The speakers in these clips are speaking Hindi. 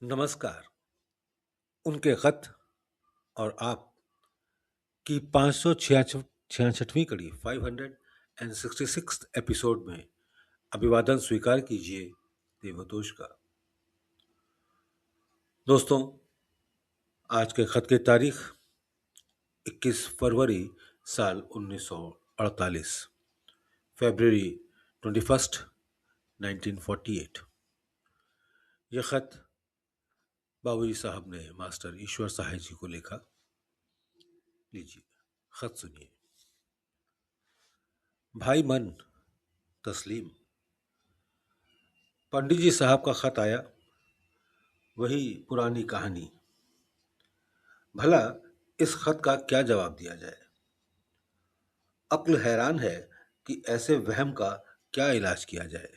नमस्कार। उनके खत और आप की 566वीं कड़ी 566th एपिसोड में अभिवादन स्वीकार कीजिए देवतोष का। दोस्तों, आज के खत की तारीख 21 फरवरी साल 1948, फरवरी 21, 1948। यह खत बाबूजी साहब ने मास्टर ईश्वर सहाय जी को लिखा। लीजिए, खत सुनिए। भाई मन तस्लीम, पंडित जी साहब का खत आया। वही पुरानी कहानी। भला इस खत का क्या जवाब दिया जाए। अक्ल हैरान है कि ऐसे वहम का क्या इलाज किया जाए।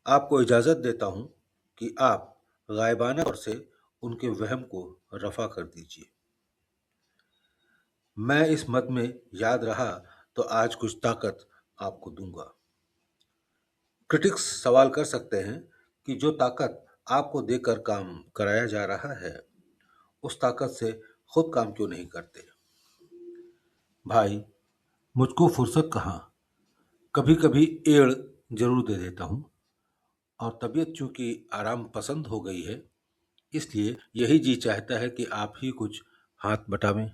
आपको इजाजत देता हूं कि आप गायबाना तौर से उनके वहम को रफा कर दीजिए। मैं इस मत में याद रहा तो आज कुछ ताकत आपको दूंगा। क्रिटिक्स सवाल कर सकते हैं कि जो ताकत आपको देकर काम कराया जा रहा है, उस ताकत से खुद काम क्यों नहीं करते। भाई, मुझको फुर्सत कहाँ। कभी कभी एड़ जरूर दे देता हूँ, और तबीयत चूंकि आराम पसंद हो गई है, इसलिए यही जी चाहता है कि आप ही कुछ हाथ बटावें।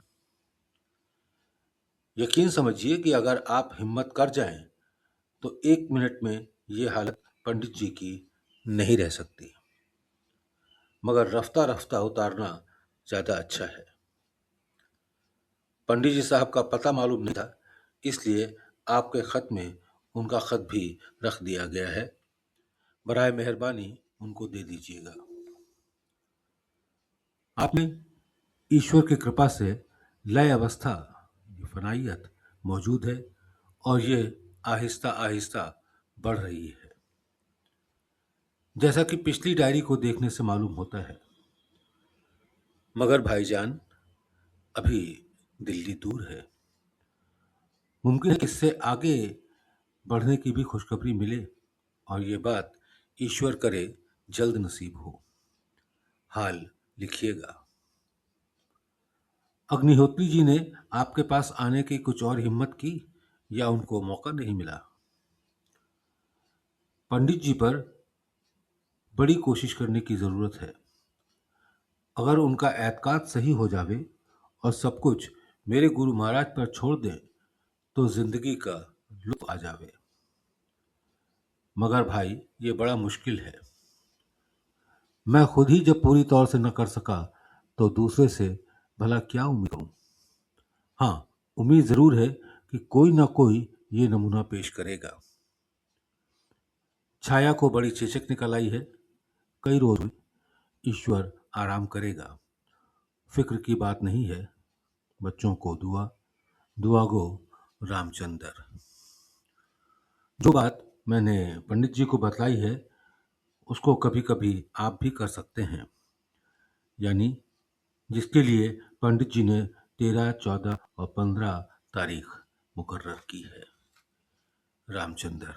यकीन समझिए कि अगर आप हिम्मत कर जाएं, तो 1 मिनट में ये हालत पंडित जी की नहीं रह सकती। मगर रफ्ता रफ्ता उतारना ज्यादा अच्छा है। पंडित जी साहब का पता मालूम नहीं था, इसलिए आपके खत में उनका खत भी रख दिया गया है। बराए मेहरबानी उनको दे दीजिएगा। आपने ईश्वर की कृपा से लय अवस्था, फनाइयत मौजूद है, और ये आहिस्ता आहिस्ता बढ़ रही है। जैसा कि पिछली डायरी को देखने से मालूम होता है। मगर भाईजान, अभी दिल्ली दूर है। मुमकिन है इससे आगे बढ़ने की भी खुशखबरी मिले, और ये बात ईश्वर करे जल्द नसीब हो। हाल लिखिएगा। अग्निहोत्री जी ने आपके पास आने की कुछ और हिम्मत की, या उनको मौका नहीं मिला। पंडित जी पर बड़ी कोशिश करने की जरूरत है। अगर उनका एतकाद सही हो जावे और सब कुछ मेरे गुरु महाराज पर छोड़ दें, तो जिंदगी का लुत्फ आ जावे। मगर भाई, ये बड़ा मुश्किल है। मैं खुद ही जब पूरी तौर से न कर सका, तो दूसरे से भला क्या उम्मीद करूं। हाँ, उम्मीद जरूर है कि कोई ना कोई ये नमूना पेश करेगा। छाया को बड़ी चेचक निकल आई है। कई रोज हुए, ईश्वर आराम करेगा। फिक्र की बात नहीं है। बच्चों को दुआ, दुआ गो रामचंद्र। जो बात मैंने पंडित जी को बतलाई है, उसको कभी कभी आप भी कर सकते हैं। यानी जिसके लिए पंडित जी ने 13, 14 और 15 तारीख मुकर्रर की है। रामचंद्र।